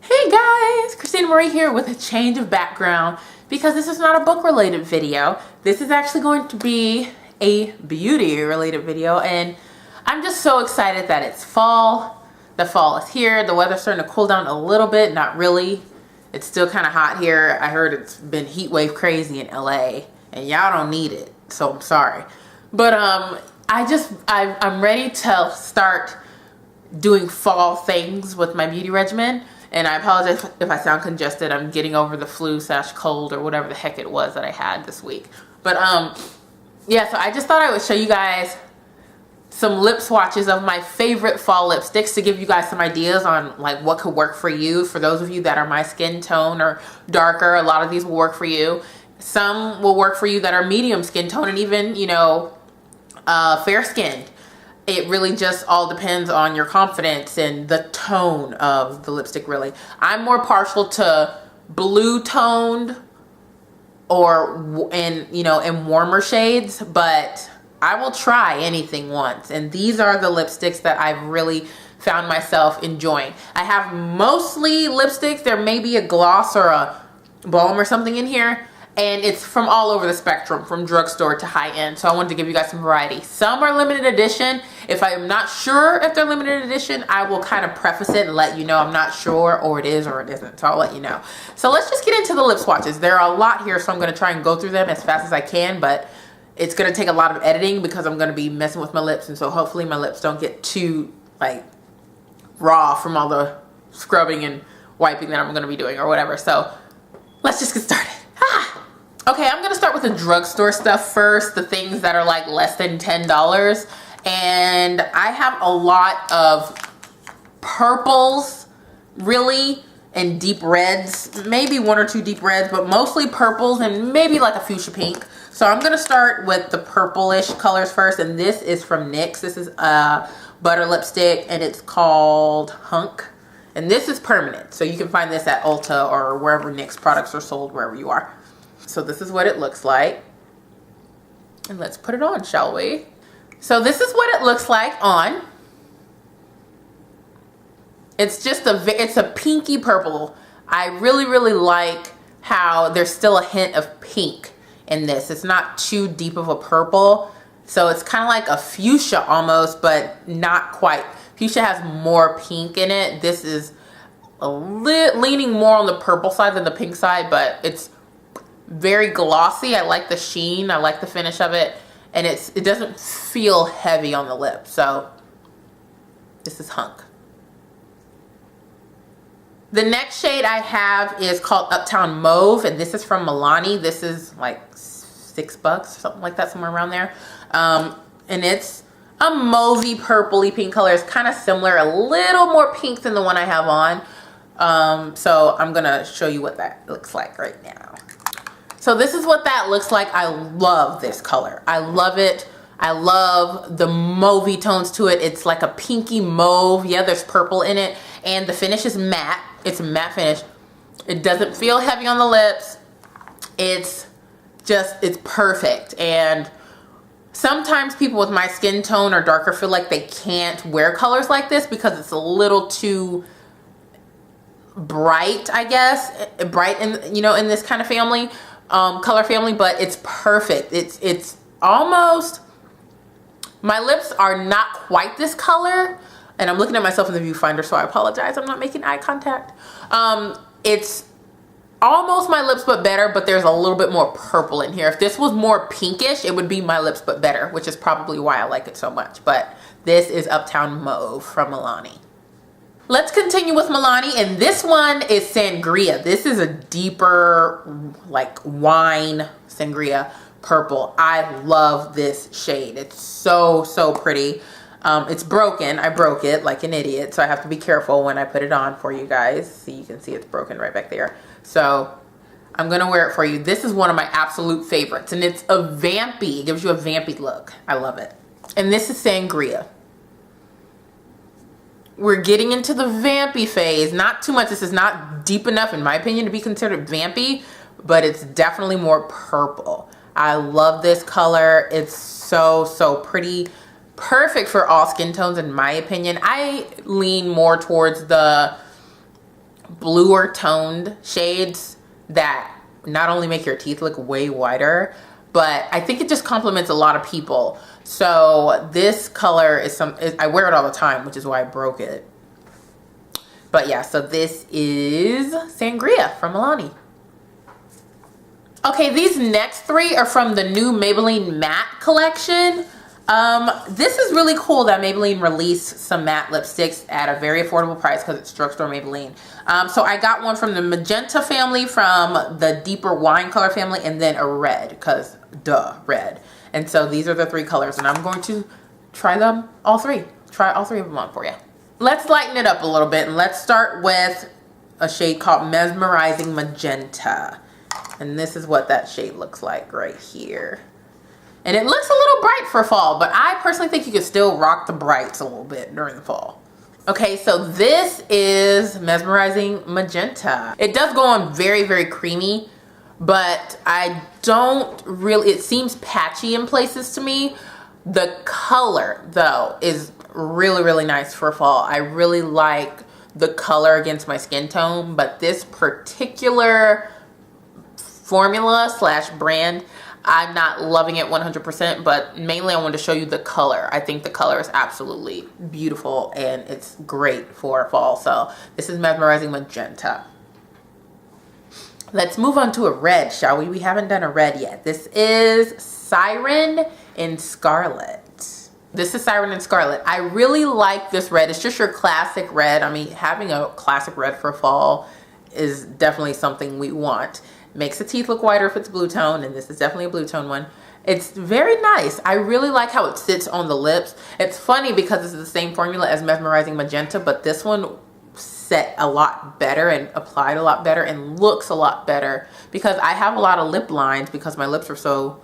Hey guys, Christina Marie here with a change of background because this is not a book related video. This is actually going to be a beauty related video, and I'm just so excited that it's fall. The fall is here. The weather's starting to cool down a little bit, not really. It's still kind of hot here. I heard it's been heat wave crazy in LA and y'all don't need it, so I'm sorry. But I'm ready to start doing fall things with my beauty regimen. And I apologize if I sound congested. I'm getting over the flu/cold or whatever the heck it was that I had this week. But yeah, so I just thought I would show you guys some lip swatches of my favorite fall lipsticks to give you guys some ideas on like what could work for you. For those of you that are my skin tone or darker, a lot of these will work for you. Some will work for you that are medium skin tone and even, you know, fair skinned. It really just all depends on your confidence and the tone of the lipstick, really. I'm more partial to blue toned or in warmer shades, but I will try anything once. And these are the lipsticks that I've really found myself enjoying. I have mostly lipsticks. There may be a gloss or a balm or something in here. And it's from all over the spectrum, from drugstore to high-end. So I wanted to give you guys some variety. Some are limited edition. If I'm not sure if they're limited edition, I will kind of preface it and let you know I'm not sure, or it is or it isn't. So I'll let you know. So let's just get into the lip swatches. There are a lot here, so I'm going to try and go through them as fast as I can. But it's going to take a lot of editing because I'm going to be messing with my lips. And so hopefully my lips don't get too, like, raw from all the scrubbing and wiping that I'm going to be doing or whatever. So let's just get started. Okay, I'm gonna start with the drugstore stuff first, the things that are like less than $10. And I have a lot of purples, really, and deep reds, maybe one or two deep reds, but mostly purples and maybe like a fuchsia pink. So I'm gonna start with the purplish colors first, and this is from NYX. This is a butter lipstick, and it's called Hunk. And this is permanent, so you can find this at Ulta or wherever NYX products are sold, wherever you are. So this is what it looks like. And let's put it on, shall we? So this is what it looks like on. It's just it's a pinky purple. I really, really like how there's still a hint of pink in this. It's not too deep of a purple. So it's kind of like a fuchsia almost, but not quite. Fuchsia has more pink in it. This is leaning more on the purple side than the pink side, but it's very glossy. I like the sheen. I like the finish of it. And it doesn't feel heavy on the lip. So this is Hunk. The next shade I have is called Uptown Mauve. And this is from Milani. This is like $6, something like that, somewhere around there. And it's a mauvey purpley pink color. It's kind of similar, a little more pink than the one I have on. So I'm going to show you what that looks like right now. So this is what that looks like. I love this color. I love it. I love the mauvey tones to it. It's like a pinky mauve. Yeah, there's purple in it. And the finish is matte. It's a matte finish. It doesn't feel heavy on the lips. It's perfect. And sometimes people with my skin tone or darker feel like they can't wear colors like this because it's a little too bright, I guess. Bright in this kind of family. Color family, but it's perfect. It's almost, my lips are not quite this color, and I'm looking at myself in the viewfinder, so I apologize. I'm not making eye contact. It's almost my lips but better, but there's a little bit more purple in here. If this was more pinkish, it would be my lips but better, which is probably why I like it so much. But this is Uptown Mauve from Milani. Let's continue with Milani, and this one is Sangria. This is a deeper, like, wine sangria purple. I love this shade. It's so, so pretty. It's broken. I broke it like an idiot, so I have to be careful when I put it on for you guys. So you can see it's broken right back there. So I'm going to wear it for you. This is one of my absolute favorites, and it's a vampy. It gives you a vampy look. I love it. And this is Sangria. We're getting into the vampy phase. Not too much. This is not deep enough, in my opinion, to be considered vampy, but it's definitely more purple. I love this color. It's so, so pretty. Perfect for all skin tones, in my opinion. I lean more towards the bluer toned shades that not only make your teeth look way whiter, but I think it just complements a lot of people. So this color is I wear it all the time, which is why I broke it. But yeah, so this is Sangria from Milani. Okay, these next three are from the new Maybelline Matte collection. This is really cool that Maybelline released some matte lipsticks at a very affordable price because it's Drugstore Maybelline. So I got one from the magenta family, from the deeper wine color family, and then a red, because duh, red. And so these are the three colors, and I'm going to try them all three. Try all three of them on for you. Let's lighten it up a little bit, and let's start with a shade called Mesmerizing Magenta. And this is what that shade looks like right here. And it looks a little bright for fall, but I personally think you could still rock the brights a little bit during the fall. Okay, so this is Mesmerizing Magenta. It does go on very, very creamy, but I don't really, it seems patchy in places to me. The color, though, is really, really nice for fall. I really like the color against my skin tone, but this particular formula slash brand, I'm not loving it 100%, but mainly I wanted to show you the color. I think the color is absolutely beautiful and it's great for fall. So this is Mesmerizing Magenta. Let's move on to a red, shall we? We haven't done a red yet. This is Siren in Scarlet. This is Siren in Scarlet. I really like this red. It's just your classic red. I mean, having a classic red for fall is definitely something we want. Makes the teeth look whiter if it's blue tone, and this is definitely a blue tone one. It's very nice. I really like how it sits on the lips. It's funny because this is the same formula as Mesmerizing Magenta, but this one set a lot better and applied a lot better and looks a lot better because I have a lot of lip lines because my lips are so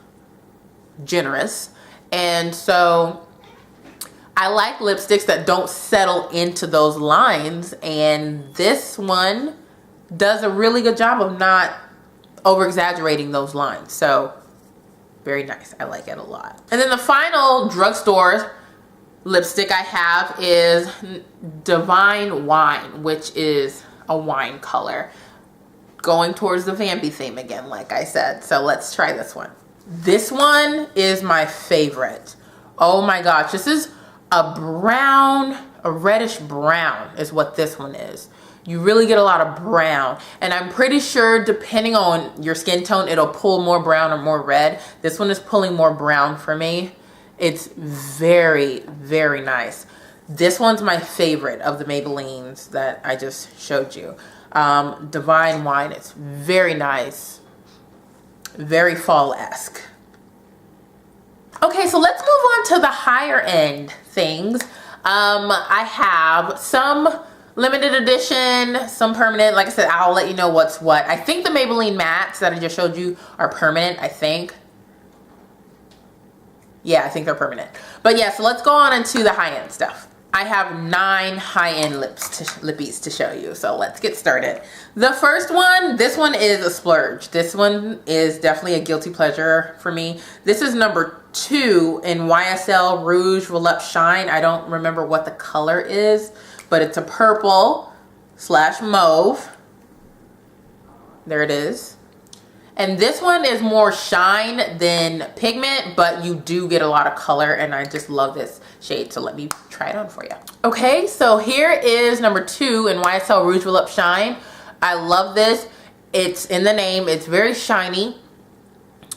generous. And so I like lipsticks that don't settle into those lines, and this one does a really good job of not over exaggerating those lines. So very nice. I like it a lot. And then the final Drugstore lipstick I have is Divine Wine, which is a wine color, going towards the Vampy theme again, like I said. So let's try this one. This one is my favorite. Oh my gosh, this is a brown, a reddish brown is what this one is. You really get a lot of brown, and I'm pretty sure depending on your skin tone, it'll pull more brown or more red. This one is pulling more brown for me. It's very, very nice. This one's my favorite of the Maybellines that I just showed you. Divine Wine, it's very nice, very fall-esque. Okay, so let's move on to the higher end things. I have some limited edition, some permanent. Like I said, I'll let you know what's what. I think the Maybelline mattes that I just showed you are permanent, I think. Yeah, I think they're permanent. But yeah, so let's go on into the high-end stuff. I have 9 high-end lippies to show you, so let's get started. The first one, this one is a splurge. This one is definitely a guilty pleasure for me. This is number 2 in YSL Rouge Volupte Shine. I don't remember what the color is, but it's a purple / mauve. There it is. And this one is more shine than pigment, but you do get a lot of color, and I just love this shade. So let me try it on for you. Okay, so here is number 2 in YSL Rouge Volupte Shine. I love this. It's in the name. It's very shiny,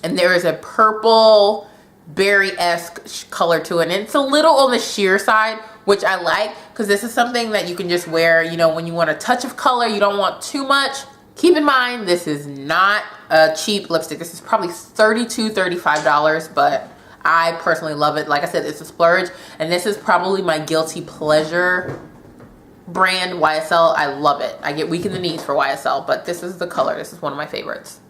and there is a purple berry-esque color to it, and it's a little on the sheer side, which I like because this is something that you can just wear, you know, when you want a touch of color, you don't want too much. Keep in mind, this is not a cheap lipstick. This is probably $32, $35, but I personally love it. Like I said, it's a splurge, and this is probably my guilty pleasure brand, YSL. I love it. I get weak in the knees for YSL, but this is the color. This is one of my favorites.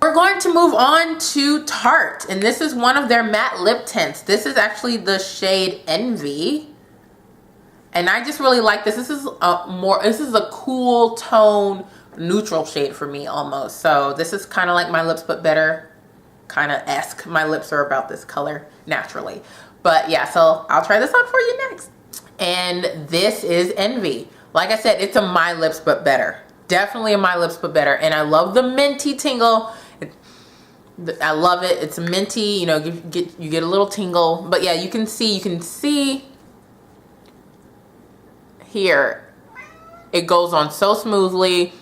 We're going to move on to Tarte, and this is one of their matte lip tints. This is actually the shade Envy. And I just really like this. This is a cool tone, neutral shade for me almost. So this is kind of like My Lips But Better kind of esque. My lips are about this color naturally. But yeah, so I'll try this on for you next. And this is Envy. Like I said, it's a My Lips But Better. Definitely a My Lips But Better. And I love the minty tingle. I love it. It's minty, you know, you get a little tingle. But yeah, you can see here, it goes on so smoothly,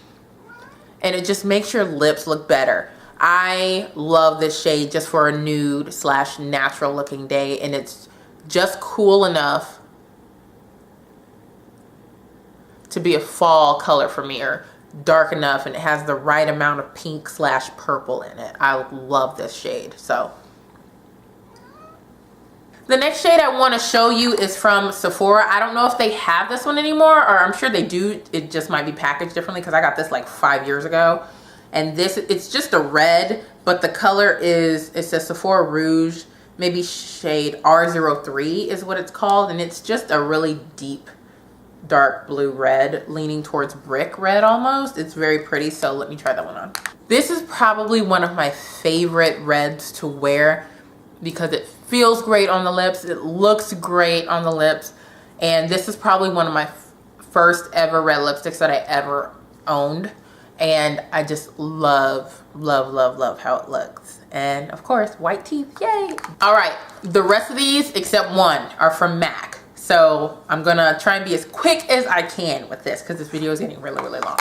and it just makes your lips look better. I love this shade just for a nude / natural looking day, and it's just cool enough to be a fall color for me, or dark enough, and it has the right amount of pink / purple in it. I love this shade. So the next shade I want to show you is from Sephora. I don't know if they have this one anymore, or I'm sure they do. It just might be packaged differently because I got this like 5 years ago. And this, it's just a red, but the color is, it says Sephora Rouge, maybe shade R03 is what it's called. And it's just a really deep, dark blue red, leaning towards brick red almost. It's very pretty, so let me try that one on. This is probably one of my favorite reds to wear because it feels great on the lips. It looks great on the lips. And this is probably one of my first ever red lipsticks that I ever owned. And I just love how it looks. And of course, white teeth, yay. All right, the rest of these, except one, are from MAC. So I'm gonna try and be as quick as I can with this because this video is getting really long.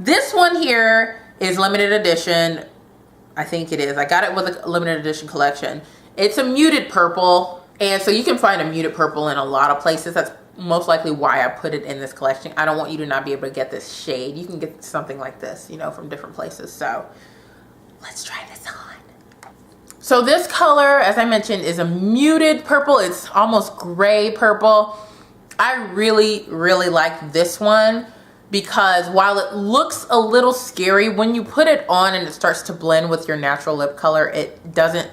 This one here is limited edition. I think it is. I got it with a limited edition collection. It's a muted purple. And so you can find a muted purple in a lot of places. That's most likely why I put it in this collection. I don't want you to not be able to get this shade. You can get something like this, you know, from different places. So let's try this on. So this color, as I mentioned, is a muted purple. It's almost gray purple. I really like this one because while it looks a little scary, when you put it on and it starts to blend with your natural lip color, it doesn't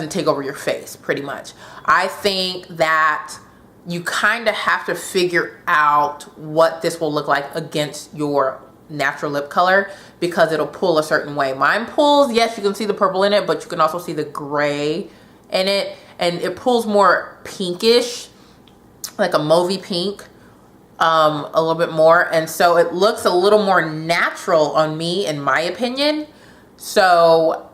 take over your face pretty much. I think that you kind of have to figure out what this will look like against your natural lip color because it'll pull a certain way. Mine pulls, yes, you can see the purple in it, but you can also see the gray in it, and it pulls more pinkish, like a mauvey pink, a little bit more, and so it looks a little more natural on me, in my opinion. So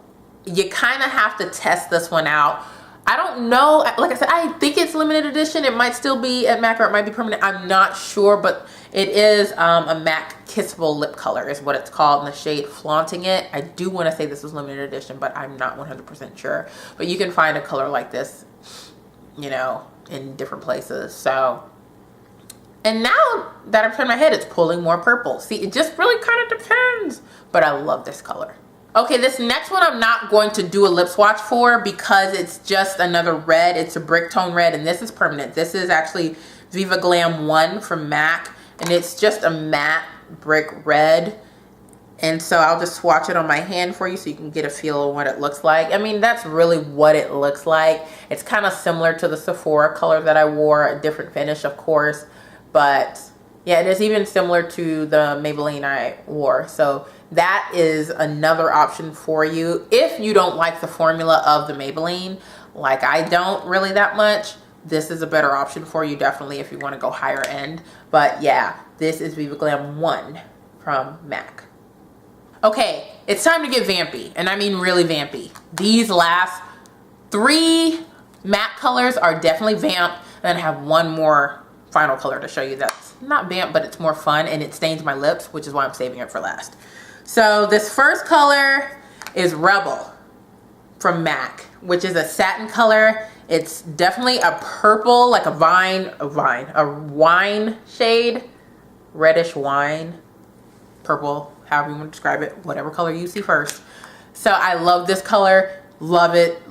you kind of have to test this one out. I don't know, like I said, I think it's limited edition. It might still be at MAC or it might be permanent. I'm not sure, but it is a MAC Kissable Lip Color is what it's called in the shade Flaunting It. I do want to say this was limited edition, but I'm not 100% sure. But you can find a color like this, you know, in different places. So, and now that I've turned my head, it's pulling more purple. See, it just really kind of depends, but I love this color. Okay, this next one I'm not going to do a lip swatch for because it's just another red. It's a brick tone red, and this is permanent. This is actually Viva Glam 1 from MAC, and it's just a matte brick red. And so I'll just swatch it on my hand for you so you can get a feel of what it looks like. I mean, that's really what it looks like. It's kind of similar to the Sephora color that I wore, a different finish, of course. But yeah, it is even similar to the Maybelline I wore. So that is another option for you. If you don't like the formula of the Maybelline, like I don't really that much, this is a better option for you, definitely, if you want to go higher end. But yeah, this is Viva Glam 1 from MAC. Okay, it's time to get vampy, and I mean really vampy. These last 3 matte colors are definitely vamp, and I have one more final color to show you that's not vamp, but it's more fun, and it stains my lips, which is why I'm saving it for last. So this first color is Rebel from MAC, which is a satin color. It's definitely a purple, like a wine shade, reddish wine, purple, however you want to describe it, whatever color you see first. So I love this color, love it.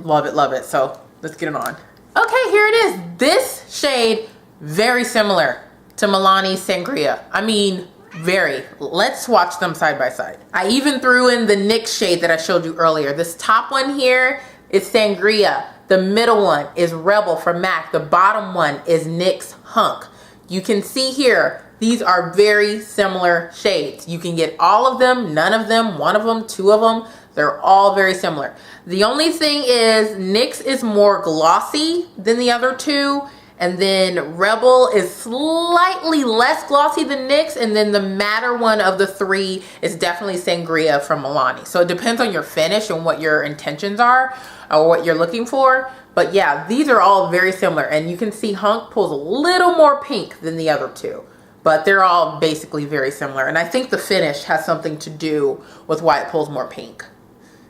So let's get it on. Okay, here it is. This shade, very similar to Milani's Sangria. I mean, very. Let's swatch them side by side. I even threw in the NYX shade that I showed you earlier. This top one here is Sangria. The middle one is Rebel from MAC. The bottom one is NYX Hunk. You can see here, these are very similar shades. You can get all of them, none of them, one of them, 2 of them. They're all very similar. The only thing is NYX is more glossy than the other 2, And then Rebel is slightly less glossy than NYX. And then the matter one of the three is definitely Sangria from Milani. So it depends on your finish and what your intentions are or what you're looking for. But yeah, these are all very similar. And you can see Hunk pulls a little more pink than the other two. But they're all basically very similar. And I think the finish has something to do with why it pulls more pink.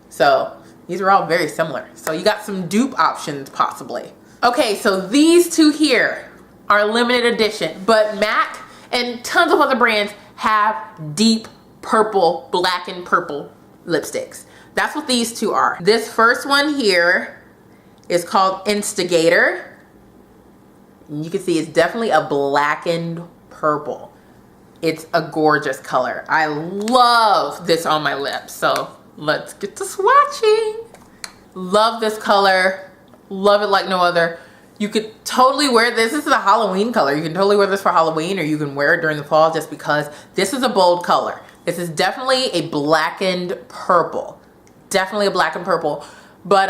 So these are all very similar. So you got some dupe options possibly. Okay, so these two here are limited edition, but MAC and tons of other brands have deep purple, black and purple lipsticks. That's what these two are. This first one here is called Instigator. You can see it's definitely a blackened purple. It's a gorgeous color. I love this on my lips. So let's get to swatching. Love this color. Love it like no other. You could totally wear this. This is a Halloween color. You can totally wear this for Halloween, or you can wear it during the fall just because this is a bold color. This is definitely a blackened purple. Definitely a black and purple. But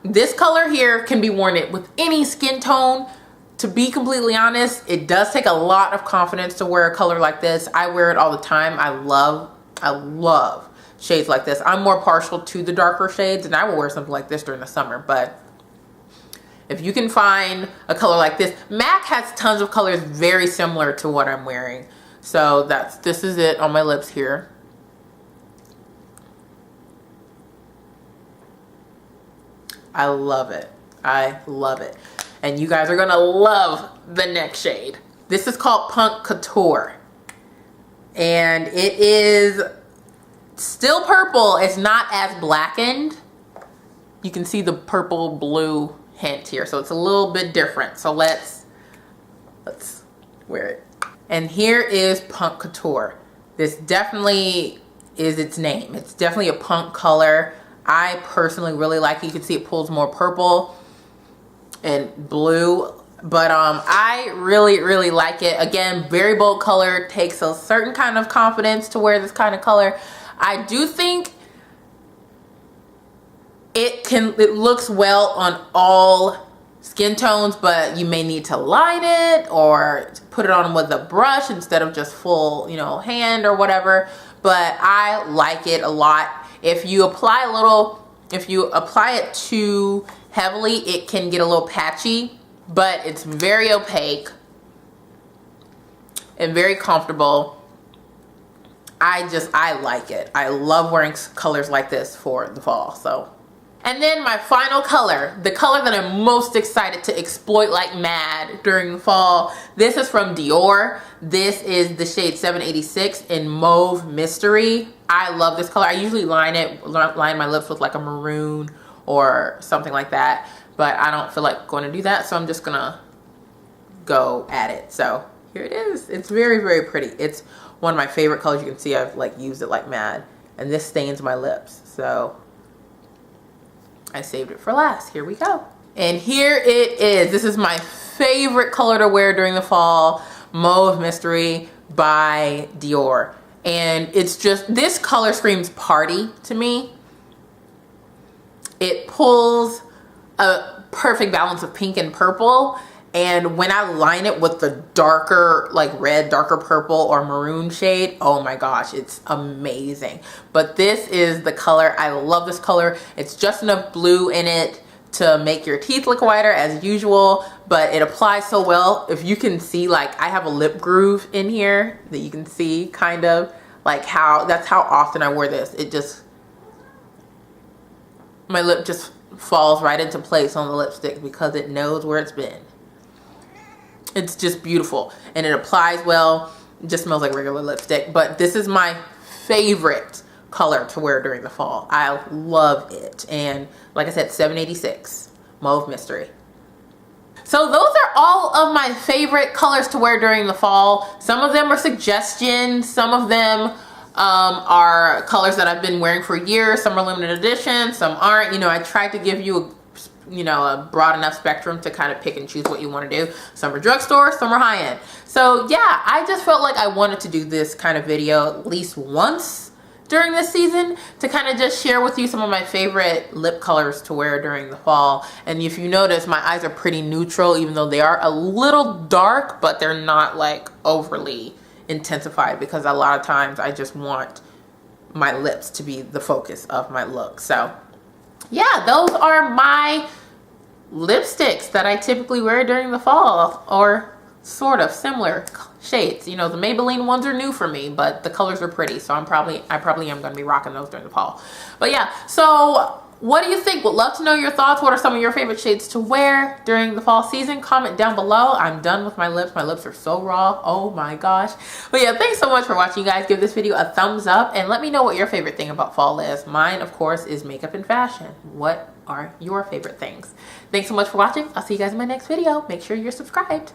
this color here can be worn with any skin tone. To be completely honest, it does take a lot of confidence to wear a color like this. I wear it all the time. I love shades like this. I'm more partial to the darker shades, and I will wear something like this during the summer. But if you can find a color like this, MAC has tons of colors very similar to what I'm wearing. So this is it on my lips here. I love it. I love it. And you guys are gonna love the next shade. This is called Punk Couture. And it is still purple. It's not as blackened. You can see the purple blue hint here, so it's a little bit different. So let's wear it. And here is Punk Couture. This definitely is its name. It's definitely a punk color. I personally really like it. You can see it pulls more purple and blue, but I really like it. Again, very bold color. Takes a certain kind of confidence to wear this kind of color. I do think it looks well on all skin tones, but you may need to line it or put it on with a brush instead of just full, hand or whatever. But I like it a lot. If you apply it too heavily, it can get a little patchy, but it's very opaque and very comfortable. I like it. I love wearing colors like this for the fall. So. And then my final color, the color that I'm most excited to exploit like mad during the fall. This is from Dior. This is the shade 786 in Mauve Mystery. I love this color. I usually line my lips with like a maroon or something like that, but I don't feel like going to do that, so I'm just gonna go at it. So here it is. It's very pretty. It's one of my favorite colors. You can see I've used it like mad, and this stains my lips, so I saved it for last. Here we go. And here it is. This is my favorite color to wear during the fall, Mauve Mystery by Dior. And it's just, this color screams party to me. It pulls a perfect balance of pink and purple. And when I line it with the darker, red, darker purple or maroon shade, oh my gosh, it's amazing. But this is the color. I love this color. It's just enough blue in it to make your teeth look whiter as usual, but it applies so well. If you can see, I have a lip groove in here that you can see kind of that's how often I wear this. My lip just falls right into place on the lipstick because it knows where it's been. It's just beautiful, and it applies well. It just smells like regular lipstick, but this is my favorite color to wear during the fall. I love it. And like I said, 786 Mauve Mystery. So those are all of my favorite colors to wear during the fall. Some of them are suggestions. Some of them are colors that I've been wearing for years. Some are limited edition, some aren't. I tried to give you a broad enough spectrum to kind of pick and choose what you want to do. Some are drugstore, some are high-end. So yeah, I just felt like I wanted to do this kind of video at least once during this season to kind of just share with you some of my favorite lip colors to wear during the fall. And if you notice, my eyes are pretty neutral, even though they are a little dark, but they're not like overly intensified, because a lot of times I just want my lips to be the focus of my look. So yeah, those are my lipsticks that I typically wear during the fall, or sort of similar shades. You know, the Maybelline ones are new for me, but the colors are pretty, so I probably am going to be rocking those during the fall. But yeah, so what do you think? Would love to know your thoughts. What are some of your favorite shades to wear during the fall season? Comment down below. I'm done with my lips. My lips are so raw. Oh my gosh. But yeah, thanks so much for watching, guys. Give this video a thumbs up and let me know what your favorite thing about fall is. Mine, of course, is makeup and fashion. What are your favorite things? Thanks so much for watching. I'll see you guys in my next video. Make sure you're subscribed.